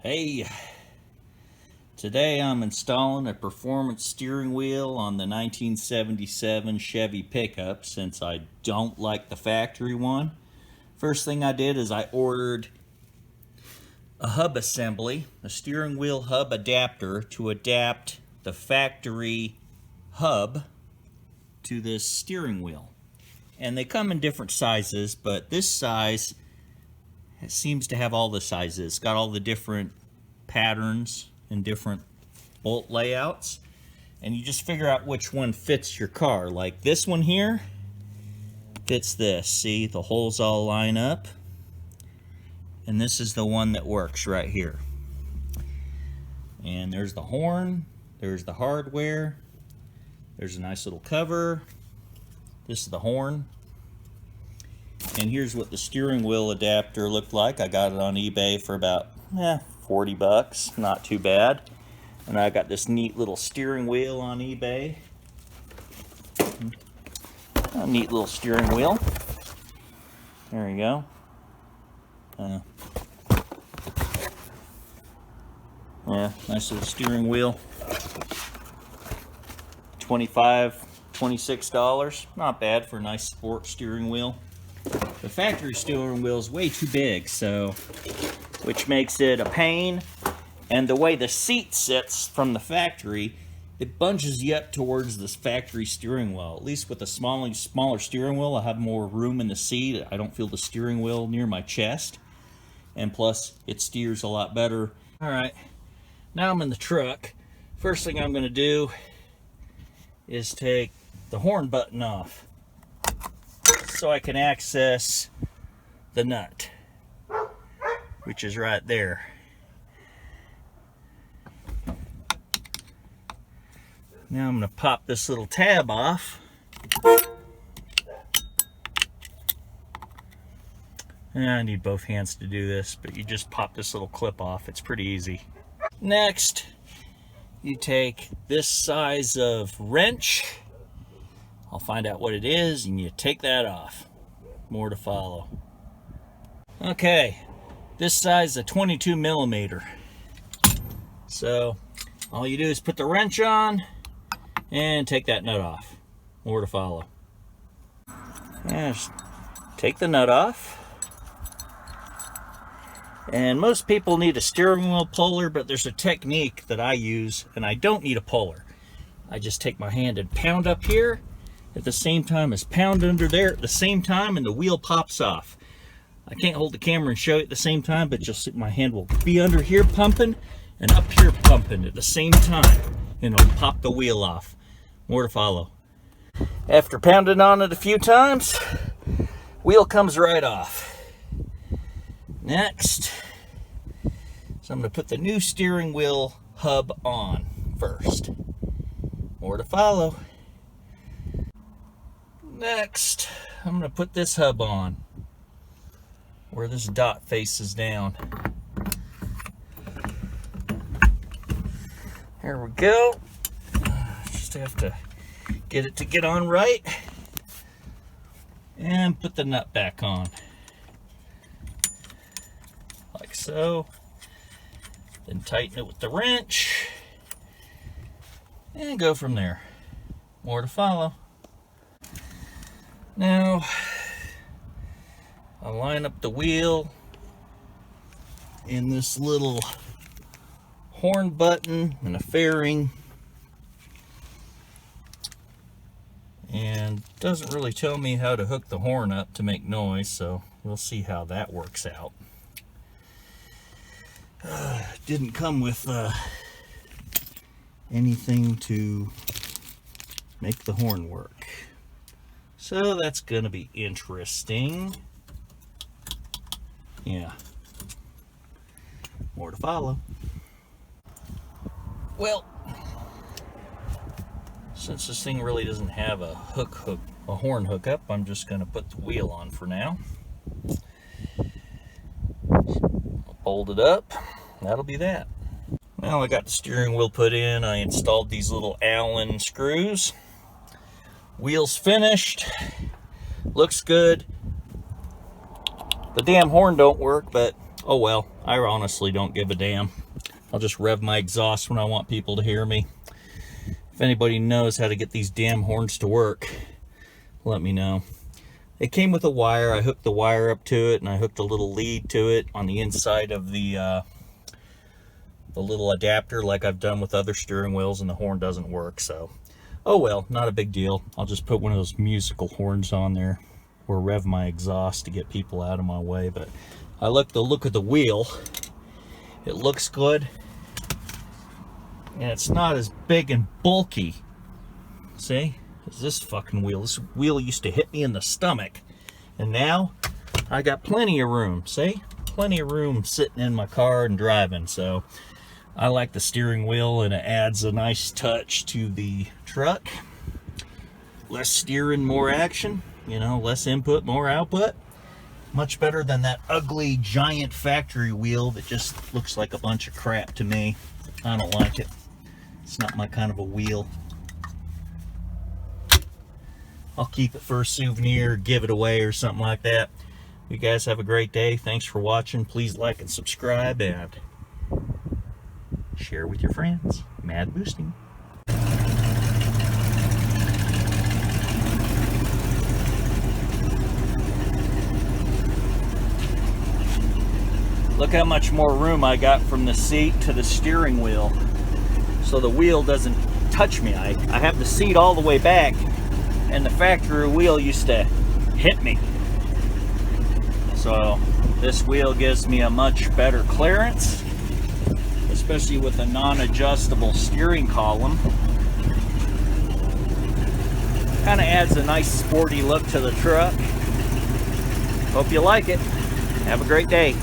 Hey, today I'm installing a performance steering wheel on the 1977 Chevy pickup since I don't like the factory one. First thing I did is I ordered a hub assembly, a steering wheel hub adapter to adapt the factory hub to this steering wheel. And they come in different sizes, but this size seems to have all the sizes. It's got all the different patterns and different bolt layouts, and you just figure out which one fits your car. Like this one here fits this. See, the holes all line up, and this is the one that works right here. And there's the horn, there's the hardware, there's a nice little cover. This is the horn. And here's what the steering wheel adapter looked like. I got it on eBay for about 40 bucks, not too bad. And I got this neat little steering wheel on eBay. A neat little steering wheel. There you go. Yeah, nice little steering wheel. $26. Not bad for a nice sport steering wheel. The factory steering wheel is way too big, which makes it a pain. And the way the seat sits from the factory, it bunges you up towards this factory steering wheel. At least with a smaller steering wheel, I have more room in the seat. I don't feel the steering wheel near my chest. And plus, it steers a lot better. All right, now I'm in the truck. First thing I'm gonna do is take the horn button off so I can access the nut, which is right there. Now I'm going to pop this little tab off. I need both hands to do this, but you just pop this little clip off. It's pretty easy. Next, you take this size of wrench. I'll find out what it is, and you take that off. More to follow. Okay, this size is a 22 millimeter. So all you do is put the wrench on and take that nut off. More to follow. Yeah, just take the nut off. And most people need a steering wheel puller, but there's a technique that I use, and I don't need a puller. I just take my hand and pound up here at the same time as pound under there at the same time, and the wheel pops off. I can't hold the camera and show it at the same time, but you'll see my hand will be under here pumping and up here pumping at the same time, and it'll pop the wheel off. More to follow. After pounding on it a few times, wheel comes right off. Next, so I'm going to put the new steering wheel hub on first. More to follow. Next, I'm going to put this hub on where this dot faces down. Here we go. Just have to get it to get on right. And put the nut back on. Like so. Then tighten it with the wrench. And go from there. More to follow. Now, I'll line up the wheel in this little horn button and a fairing. And it doesn't really tell me how to hook the horn up to make noise, so we'll see how that works out. Didn't come with anything to make the horn work. So that's gonna be interesting. Yeah. More to follow. Well, since this thing really doesn't have a horn hookup, I'm just gonna put the wheel on for now. I'll bolt it up. That'll be that. Now I got the steering wheel put in. I installed these little Allen screws. Wheel's finished. Looks good. The damn horn don't work, but Oh well, I honestly don't give a damn. I'll just rev my exhaust when I want people to hear me. If anybody knows how to get these damn horns to work, let me know. It came with a wire. I hooked the wire up to it, and I hooked a little lead to it on the inside of the little adapter like I've done with other steering wheels, and the horn doesn't work. So, oh well, not a big deal. I'll just put one of those musical horns on there or rev my exhaust to get people out of my way. But I like the look of the wheel. It looks good, and it's not as big and bulky. See? Is this fucking wheel. This wheel used to hit me in the stomach, and now I got plenty of room. See? Plenty of room sitting in my car and driving. So I like the steering wheel, and it adds a nice touch to the truck. Less steering, more action. You know, less input, more output. Much better than that ugly giant factory wheel that just looks like a bunch of crap to me. I don't like it. It's not my kind of a wheel. I'll keep it for a souvenir, give it away or something like that. You guys have a great day. Thanks for watching. Please like and subscribe and share with your friends. Mad boosting. Look how much more room I got from the seat to the steering wheel. So the wheel doesn't touch me. I have the seat all the way back, and the factory wheel used to hit me. So this wheel gives me a much better clearance, especially with a non-adjustable steering column. Kind of adds a nice sporty look to the truck. Hope you like it. Have a great day.